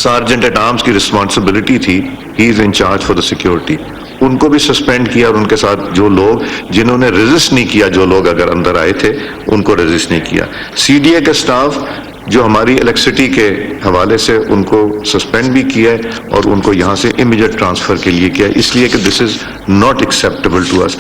Sergeant eight arms की responsibility थी, he is in charge for the security, उनको भी सस्पेंड किया और उनके साथ जो लोग जिन्होंने रेजिस्ट नहीं किया, जो लोग अगर अंदर आए थे उनको रेजिस्ट नहीं किया। सीडीए के स्टाफ जो हमारी इलेक्ट्रिसिटी के हवाले से उनको सस्पेंड भी किया है और उनको यहाँ से इमीडिएट ट्रांसफर के लिए किया, इसलिए कि this is not acceptable to us.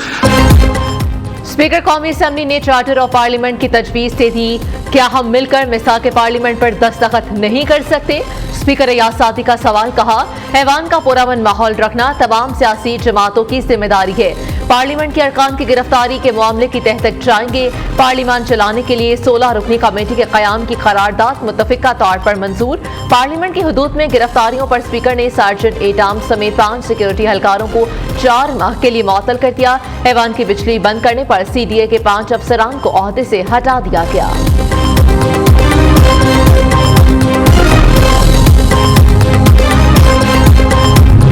Speaker कौमी असम्बली ने चार्टर ऑफ पार्लियामेंट की तजवीज दे दी, क्या हम मिलकर मिसाक पार्लियामेंट पर दस्तखत नहीं कर सकते? स्पीकर रियासती का सवाल, कहा ऐवान का पुरअमन माहौल रखना तमाम सियासी जमातों की जिम्मेदारी है। पार्लियामेंट के अरकान की गिरफ्तारी के मामले की तह तक जाएंगे। पार्लियामेंट चलाने के लिए 16 रुकनी कमेटी के कयाम की करारदाद मुतफिका तौर पर मंजूर। पार्लियामेंट की हदूद में गिरफ्तारियों पर स्पीकर ने सार्जेंट एट आर्म्स समेत 5 सिक्योरिटी एहलकारों को 4 माह के लिए मुअत्तल कर दिया। ऐवान की बिजली बंद करने पर सीडीए के 5 अफसरान को ओहदे से हटा दिया गया।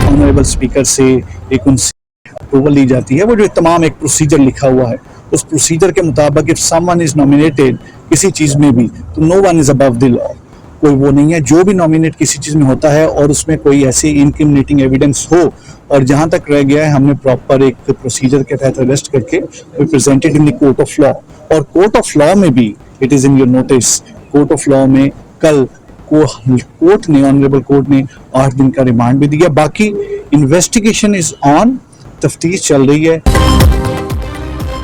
ऑनरेबल स्पीकर से एक उनसे अप्रूवल ली जाती है, वो जो तमाम एक प्रोसीजर लिखा हुआ है, उस प्रोसीजर के मुताबिक इफ समवन इज नॉमिनेटेड किसी चीज में भी, तो no one is above the law, कोई वो नहीं है। जो भी नॉमिनेट किसी चीज में होता है और उसमें कोई ऐसी इनक्रिमिनेटिंग एविडेंस हो, और जहां तक रह गया है हमने प्रॉपर एक प्रोसीजर के तहत अरेस्ट करके we presented in the court of law, और कोर्ट ऑफ लॉ में भी it is in your notice, court of law में कल कोर्ट ने, ऑनरेबल कोर्ट ने 8 दिन का रिमांड भी दिया। बाकी इन्वेस्टिगेशन इज ऑन, तफ्तीश चल रही है।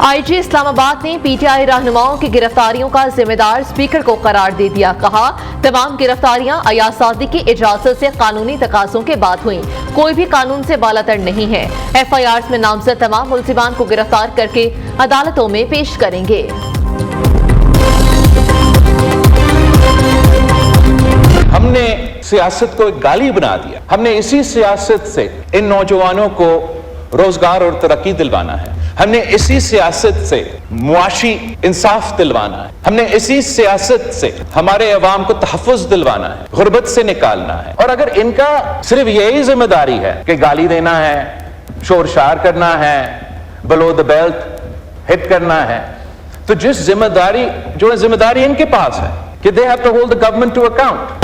आईजी इस्लामाबाद ने पीटीआई रहनुमाओं की गिरफ्तारियों का जिम्मेदार स्पीकर को करार दे दिया, कहा तमाम गिरफ्तारियां अयासादी की इजाजत से कानूनी तकाज़ों के बाद हुई, कोई भी कानून से बालातर नहीं है। एफआईआर में नामजद तमाम मुल्जिमान को गिरफ्तार करके अदालतों में पेश करेंगे। हमने सियासत को एक गाली बना दिया। हमने इसी सियासत से इन नौजवानों को रोजगार और तरक्की दिलवाना है। हमने इसी सियासत से मुआशी इंसाफ दिलवाना है। हमने इसी सियासत से हमारे अवाम को तहफ़्फ़ुज़ दिलवाना है, गुर्बत से निकालना है। और अगर इनका सिर्फ यही जिम्मेदारी है कि गाली देना है, शोर शार करना है, बिलो द बेल्ट हिट करना है, तो जो जिम्मेदारी इनके पास है कि they have to hold the government to account.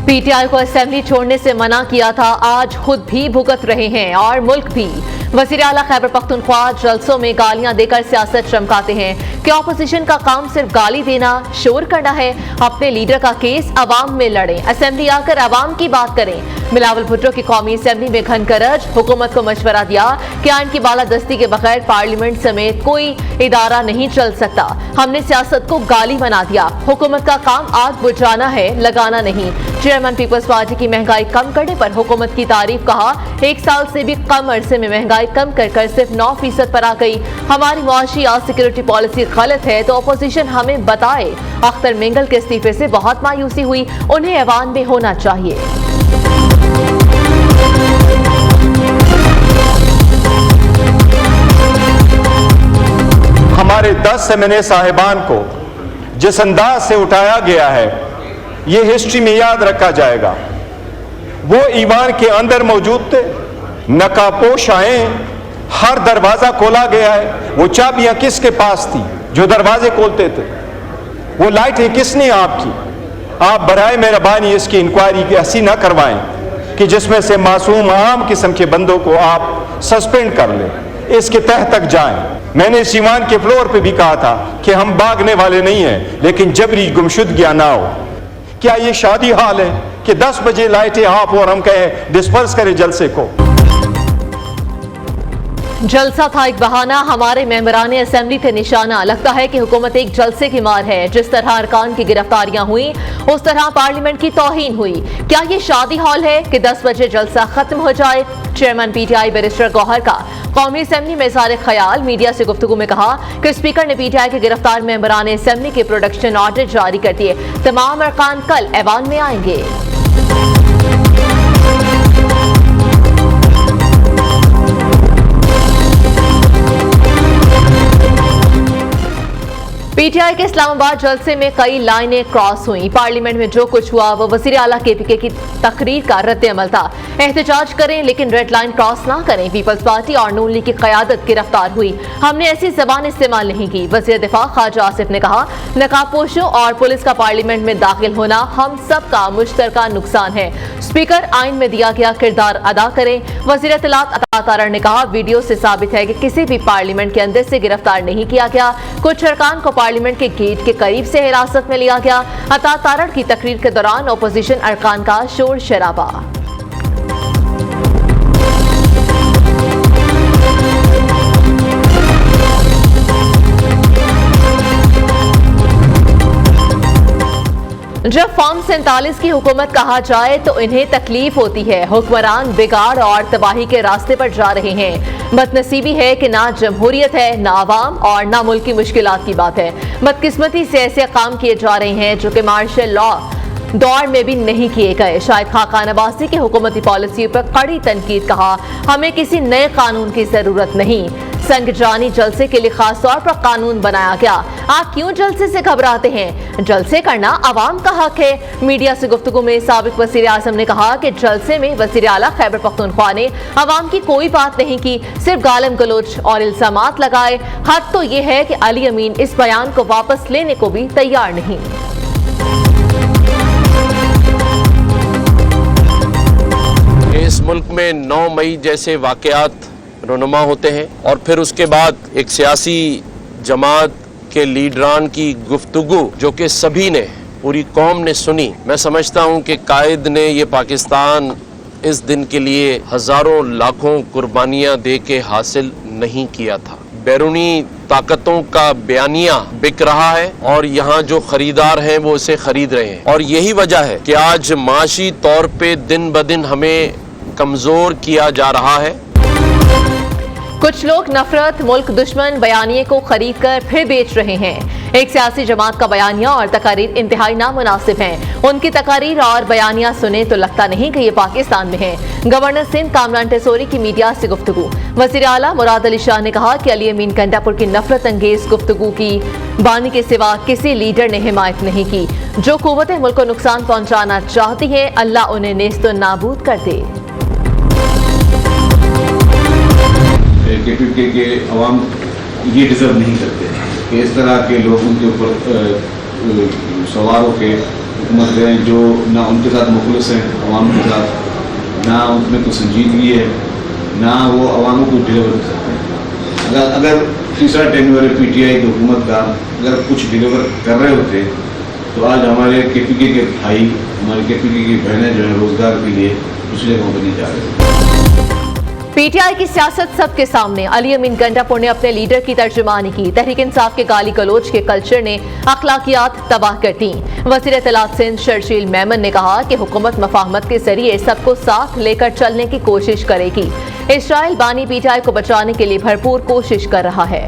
PTI को असेंबली छोड़ने से मना किया था, आज खुद भी भुगत रहे हैं और मुल्क भी। वज़ीर आला खैबर पख्तूनख्वा जलसों में गालियां देकर सियासत चमकाते हैं कि ऑपोजिशन का काम सिर्फ गाली देना, शोर करना है। अपने लीडर का केस अवाम में लड़ें, असेंबली आकर अवाम की बात करें। बिलावल भुट्टो की कौमी असेंबली में घन करज, हुकूमत को मशवरा दिया कि आइन की बालादस्ती के बगैर पार्लियामेंट समेत कोई इदारा नहीं चल सकता। हमने सियासत को गाली बना दिया, हुकूमत का काम आग बुझाना है, लगाना नहीं। चेयरमैन पीपल्स पार्टी की महंगाई कम करने पर हुकूमत की तारीफ, कहा 1 साल से भी कम अरसे में महंगाई कम कर सिर्फ 9% पर आ गई। हमारी मुआशी और सिक्योरिटी पॉलिसी गलत है तो अपोजिशन हमें बताए। अख्तर मिंगल के इस्तीफे से बहुत मायूसी हुई, उन्हें ऐवान में होना चाहिए। हमारे 10 एमएनए साहिबान को जिस अंदाज से उठाया गया है, ये हिस्ट्री में याद रखा जाएगा। वो ईवान के अंदर मौजूद थे, नकाबपोश आए, हर दरवाजा खोला गया है। वो चाबियां किसके पास थी जो दरवाजे खोलते थे? वो लाइटें किसने आपकी? आप बराए मेहरबानी इसकी इंक्वायरी ऐसी ना करवाएं कि जिसमें से मासूम आम किस्म के बंदों को आप सस्पेंड कर लें, इसके तह तक जाएं। मैंने सीवान के फ्लोर पे भी कहा था कि हम भागने वाले नहीं हैं, लेकिन जबरी गुमशुदगियां ना हो। क्या ये शादी हाल है कि 10 बजे लाइटें ऑफ और हम कहें डिस्पर्स करें जलसे को? जलसा था एक बहाना, हमारे मेंबरान असेंबली थे निशाना। लगता है कि हुकूमत एक जलसे की मार है। जिस तरह अरकान की गिरफ्तारियां हुई, उस तरह पार्लियामेंट की तौहीन हुई। क्या ये शादी हॉल है कि 10 बजे जलसा खत्म हो जाए? चेयरमैन पीटीआई बैरिस्टर गौहर का कौमी असेंबली में इज़हार ख्याल, मीडिया से गुफ्तगू में कहा कि स्पीकर ने पीटीआई के गिरफ्तार मेंबरान असेंबली के प्रोडक्शन ऑर्डर जारी कर दिए। तमाम अरकान कल ऐवान में आएंगे। पीटीआई के इस्लामाबाद जलसे में कई लाइनें क्रॉस हुई। पार्लियामेंट में जो कुछ हुआ वो वज़ीर आला केपीके की तकरीर का रद्द-ए-अमल था। एहतजाज करें लेकिन रेड लाइन क्रॉस ना करें। पीपल्स पार्टी और नून लीग की क़यादत गिरफ्तार हुई। हमने ऐसी ज़बान इस्तेमाल नहीं की। वज़ीर दिफा ख्वाजा आसिफ ने कहा, नकाबपोशों और पुलिस का पार्लियामेंट में दाखिल होना हम सबका मुश्तरका नुकसान है। स्पीकर आइन में दिया गया किरदार अदा करें। वज़ीर इत्तलात अता तारड़ ने कहा, वीडियो से साबित है कि किसी भी पार्लियामेंट के अंदर से गिरफ्तार नहीं किया गया। कुछ अरकान को पार्लियामेंट के गेट के करीब से हिरासत में लिया गया। अता तारड़ की तकरीर के दौरान अपोजिशन अरकान का शोर शराबा। जब फॉर्म 47 की हुकूमत कहा जाए तो इन्हें तकलीफ होती है। हुक्मरान बिगाड़ और तबाही के रास्ते पर जा रहे हैं। बदनसीबी है कि ना जमहूरियत है, ना आवाम और ना मुल्क की मुश्किलात की बात है। बदकिस्मती से ऐसे काम किए जा रहे हैं जो कि मार्शल लॉ दौर में भी नहीं किए गए। शाहिद खाकान अब्बासी की हुकूमती पॉलिसी पर कड़ी तनकीद। कहा, हमें किसी नए कानून की जरूरत नहीं। संगजानी जलसे के लिए खास तौर पर कानून बनाया गया। आप क्यों जलसे से घबराते हैं? जलसे करना अवाम का हक है। मीडिया से गुफ्तगू में साबिक वज़ीर आज़म ने कहा कि जलसे में वज़ीर आला खैबर पख्तूनख्वा ने अवाम की कोई बात नहीं की, सिर्फ गालम गलोच और इल्जामात लगाए। हद तो ये है कि अली अमीन इस बयान को वापस लेने को भी तैयार नहीं। इस मुल्क में 9 मई जैसे वाक़यात रोनुमा होते हैं और फिर उसके बाद एक सियासी जमात के लीडरान की गुफ्तगू जो कि सभी ने, पूरी कौम ने सुनी। मैं समझता हूँ कि कायद ने ये पाकिस्तान इस दिन के लिए हज़ारों लाखों कुर्बानियाँ दे के हासिल नहीं किया था। बैरूनी ताकतों का बयानिया बिक रहा है और यहाँ जो खरीदार हैं वो इसे खरीद रहे हैं और यही वजह है कि आज माशी तौर पे दिन ब दिन हमें कमज़ोर किया जा रहा है। कुछ लोग नफरत, मुल्क दुश्मन बयानिए को खरीद कर फिर बेच रहे हैं। एक सियासी जमात का बयानिया और तकारीर इंतहाई नामुनासिब हैं। उनकी तकारीर और बयानिया सुने तो लगता नहीं कि ये पाकिस्तान में है। गवर्नर सिंध कामरान टेसोरी की मीडिया से गुफ्तगू। वज़ीर आला मुराद अली शाह ने कहा कि अली अमीन गंडापुर की नफरत अंगेज गुफ्तगू की बानी के सिवा किसी लीडर ने हिमायत नहीं की। जो कुव्वतें मुल्क को नुकसान पहुँचाना चाहती है, अल्लाह उन्हें नेस्तो नाबूद कर दे। केपीके के अवाम ये डिज़र्व नहीं करते कि इस तरह के लोग उनके ऊपर सवार होकर हुकूमत करें जो ना उनके साथ मुखलिस हैं अवाम के साथ, ना उनमें कोई संजीदगी है, ना वो अवामों को डिलीवर कर सकते हैं। अगर तीसरा टेन्योर है पीटीआई की हुकूमत का, अगर कुछ डिलीवर कर रहे होते तो आज हमारे केपीके के भाई, हमारे केपीके की बहनें जो है रोज़गार के लिए दूसरी जगहों पर नहीं जा रहे। पीटीआई की सियासत सबके सामने। अली अमीन गंडापुर ने अपने लीडर की तर्जुमानी की। तहरीक इंसाफ के गाली गलोच के कल्चर ने अखलाकियात तबाह कर दी। वज़ीर इत्तलात सिंध शर्जील मेमन ने कहा कि हुकूमत मफाहमत के जरिए सबको साथ लेकर चलने की कोशिश करेगी। इस्राइल बानी पीटीआई को बचाने के लिए भरपूर कोशिश कर रहा है।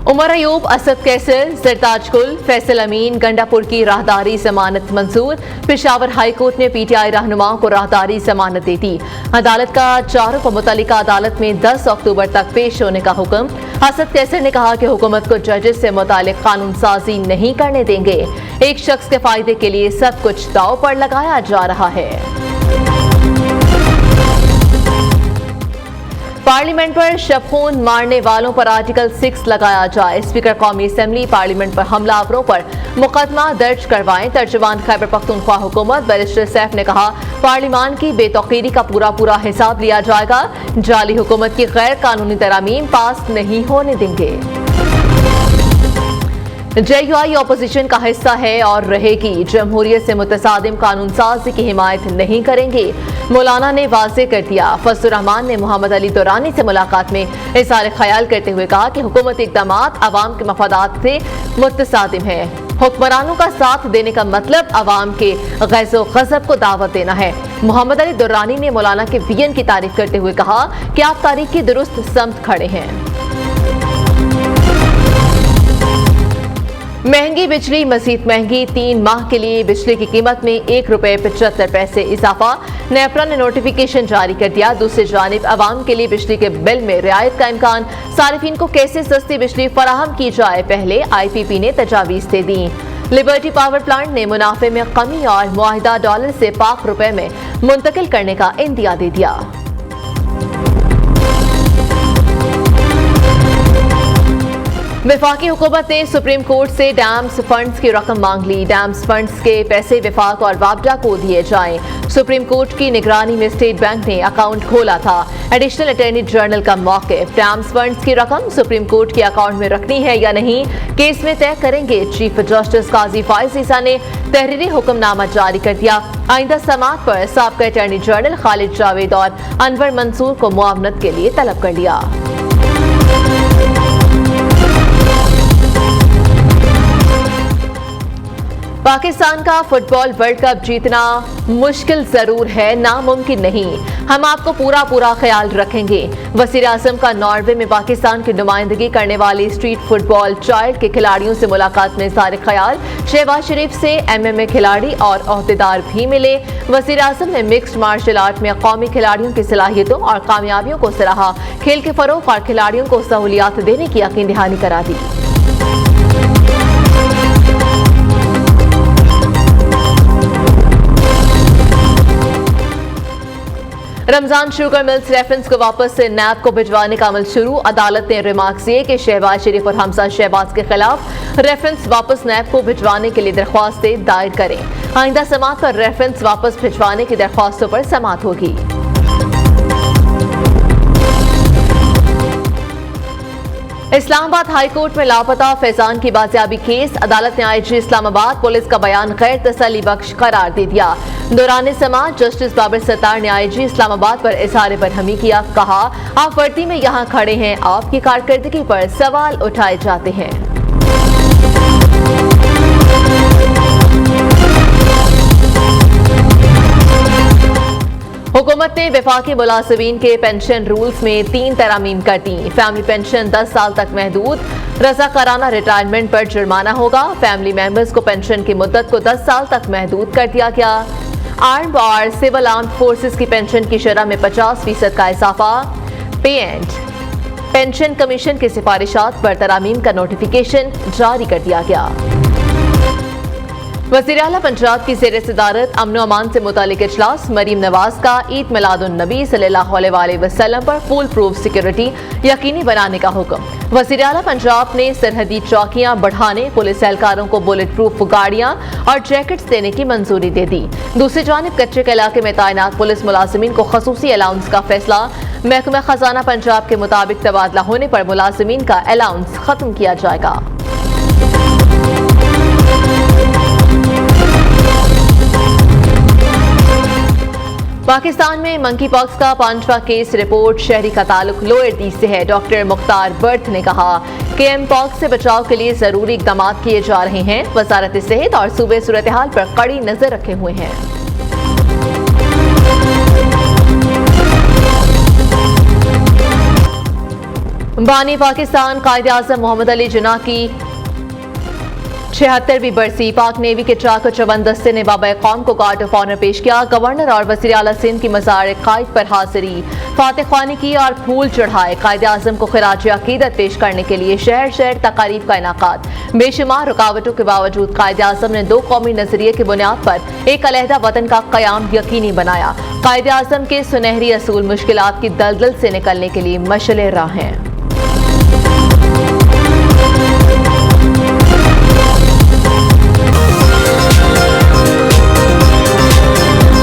उमर अयूब, असद कैसर, सरताज कुल, फैसल अमीन, गंडापुर की राहदारी जमानत मंजूर। पेशावर हाई कोर्ट ने पीटीआई रहनुमाओं को राहदारी जमानत दे दी। अदालत का चारों को मुतल्लिका अदालत में 10 अक्टूबर तक पेश होने का हुक्म। असद कैसर ने कहा कि हुकूमत को जजेस से मुतालिक कानून साजी नहीं करने देंगे। एक शख्स के फायदे के लिए सब कुछ दांव पर लगाया जा रहा है। पार्लियामेंट पर शबखून मारने वालों पर आर्टिकल 6 लगाया जाए। स्पीकर कौमी असेंबली पार्लियामेंट पर हमलावरों पर मुकदमा दर्ज करवाएं। तर्जुमान खैबर पख्तूनख्वा हुकूमत बैरिस्टर सैफ ने कहा, पार्लियामान की बेतौकीरी का पूरा हिसाब लिया जाएगा। जाली हुकूमत की गैर कानूनी तरामीम पास नहीं होने देंगे। JUI अपोजिशन का हिस्सा है और रहेगी। जमहूरियत से मुतसादिम कानून साजी की हिमायत नहीं करेंगे। मौलाना ने वाज़ेह कर दिया। फजलुर रहमान ने मोहम्मद अली दुरानी से मुलाकात में इज़हार ख्याल करते हुए कहा कि हुकूमती इक़दामात अवाम के मफादात से मुतसादिम है। हुक्मरानों का साथ देने का मतलब अवाम के गैज़ो गज़ब को दावत देना है। मोहम्मद अली दुरानी ने मौलाना के विजन की तारीफ करते हुए कहा कि आप तारीख की दुरुस्त समत खड़े हैं। महंगी बिजली मजीद महंगी, 3 माह के लिए बिजली की कीमत में ₹1.75 इजाफा। नेपरा ने नोटिफिकेशन जारी कर दिया। दूसरी जानिब आवाम के लिए बिजली के बिल में रियायत का इम्कान, सारिफिन को कैसे सस्ती बिजली फराहम की जाए, पहले IPP ने तजावीज़ दे दी। लिबर्टी पावर प्लांट ने मुनाफे में कमी और मुआहिदा डॉलर से पाक रुपए में मुंतकिल करने का इंदिया दे दिया। वफाकी हुकूमत ने सुप्रीम कोर्ट से डैम्स फंड्स की रकम मांग ली। डैम्स फंड्स के पैसे विफाक और वापडा को दिए जाएं। सुप्रीम कोर्ट की निगरानी में स्टेट बैंक ने अकाउंट खोला था। एडिशनल अटॉर्नी जनरल का मौक़िफ़, डैम्स फंड्स की रकम सुप्रीम कोर्ट के अकाउंट में रखनी है या नहीं, केस में तय करेंगे। चीफ जस्टिस काजी फाइज ईसा ने तहरीरी हुक्मनामा जारी कर दिया। आइंदा समाअत पर साबिक़ा अटॉर्नी जनरल खालिद जावेद और अनवर मंसूर को मुआवनत के लिए तलब कर लिया। पाकिस्तान का फुटबॉल वर्ल्ड कप जीतना मुश्किल जरूर है, नामुमकिन नहीं। हम आपको पूरा ख्याल रखेंगे। वज़ीर आज़म का नॉर्वे में पाकिस्तान की नुमाइंदगी करने वाली स्ट्रीट फुटबॉल चाइल्ड के खिलाड़ियों से मुलाकात में इज़हार ख्याल। शहबाज शरीफ से MMA खिलाड़ी और ओहदेदार भी मिले। वज़ीर आज़म ने मिक्स्ड मार्शल आर्ट में कौमी खिलाड़ियों की सलाहियतों और कामयाबियों को सराहा। खेल के फरोग और खिलाड़ियों को सहूलियात देने की यकीन दहानी करा दी। रमजान शुगर मिल्स रेफरेंस को वापस से नैब को भिजवाने का अमल शुरू। अदालत ने रिमार्क्स दिए कि शहबाज शरीफ और हमजा शहबाज के खिलाफ रेफरेंस वापस नैब को भिजवाने के लिए दरख्वास्तें दायर करें। आइंदा समाअत पर रेफरेंस वापस भिजवाने की दरख्वास्तों पर समाअत होगी। इस्लामाबाद हाई कोर्ट में लापता फैजान की बाजियाबी केस। अदालत ने IG इस्लामाबाद पुलिस का बयान गैर तसल्ली बख्श करार दे दिया। दौरान समाअत जस्टिस बाबर सत्तार ने IG इस्लामाबाद पर इज़हार बरहमी किया। कहा, आप वर्दी में यहाँ खड़े हैं, आपकी कारकर्दगी पर सवाल उठाए जाते हैं। हुकूमत ने वफाकी मुलाजिमीन के पेंशन रूल्स में 3 तरमीम कर दी। फैमिली पेंशन 10 साल तक महदूद, रज़ाकाराना रिटायरमेंट पर जुर्माना होगा। फैमिली मेंबर्स को पेंशन की मुद्दत को 10 साल तक महदूद कर दिया गया। आर्म्ड और सिविल आर्म्ड फोर्सेस की पेंशन की शरह में 50% का इजाफा। पे एंड पेंशन कमीशन की सिफारिशात पर तरमीम का नोटिफिकेशन जारी कर दिया गया। वज़ीर आला पंजाब की ज़ेर सदारत अमन अमान से मुतालिक इजलास। मरीम नवाज का ईद मिलादुन्नबी सल्लल्लाहु अलैहि वसल्लम पर फुल प्रूफ सिक्योरिटी यकीनी बनाने का हुक्म। वज़ीर आला पंजाब ने सरहदी चौकियां बढ़ाने, पुलिस एहलकारों को बुलेट प्रूफ गाड़ियां और जैकेट्स देने की मंजूरी दे दी। दूसरी जानिब कच्चे के इलाके में तैनात पुलिस मुलाजिमीन को खसूसी अलाउंस का फैसला। महकमा खजाना पंजाब के मुताबिक तबादला होने पर मुलाजिमीन का अलाउंस खत्म किया जाएगा। पाकिस्तान में मंकी पॉक्स का 5वां केस रिपोर्ट। शहरी का ताल्लुक लोअर दी से है। डॉक्टर मुख्तार बर्थ ने कहा कि एम पॉक्स से बचाव के लिए जरूरी इकदाम किए जा रहे हैं। वजारत सेहत और सूबे सूरत हाल पर कड़ी नजर रखे हुए हैं। बानी पाकिस्तान कायदे आज़म मोहम्मद अली जिन्ना की 76वीं बरसी। पाक नेवी के चाक चौबंद दस्ते ने बाबा कौम को गार्ड ऑफ ऑनर पेश किया। गवर्नर और वज़ीर आला सिंध की मज़ार कायद पर हाजिरी, फातिह ख्वानी की और फूल चढ़ाए। कायदे आज़म को खिराज अकीदत पेश करने के लिए शहर शहर तकारीब का इनाकात। बेशुमार रुकावटों के बावजूद कायदे आज़म ने 2 कौमी नजरिए की बुनियाद पर एक अलहदा वतन का क़याम यकीनी बनाया। कायदे आज़म के सुनहरी असूल मुश्किलात की दलदल से निकलने के लिए मशअल राह हैं।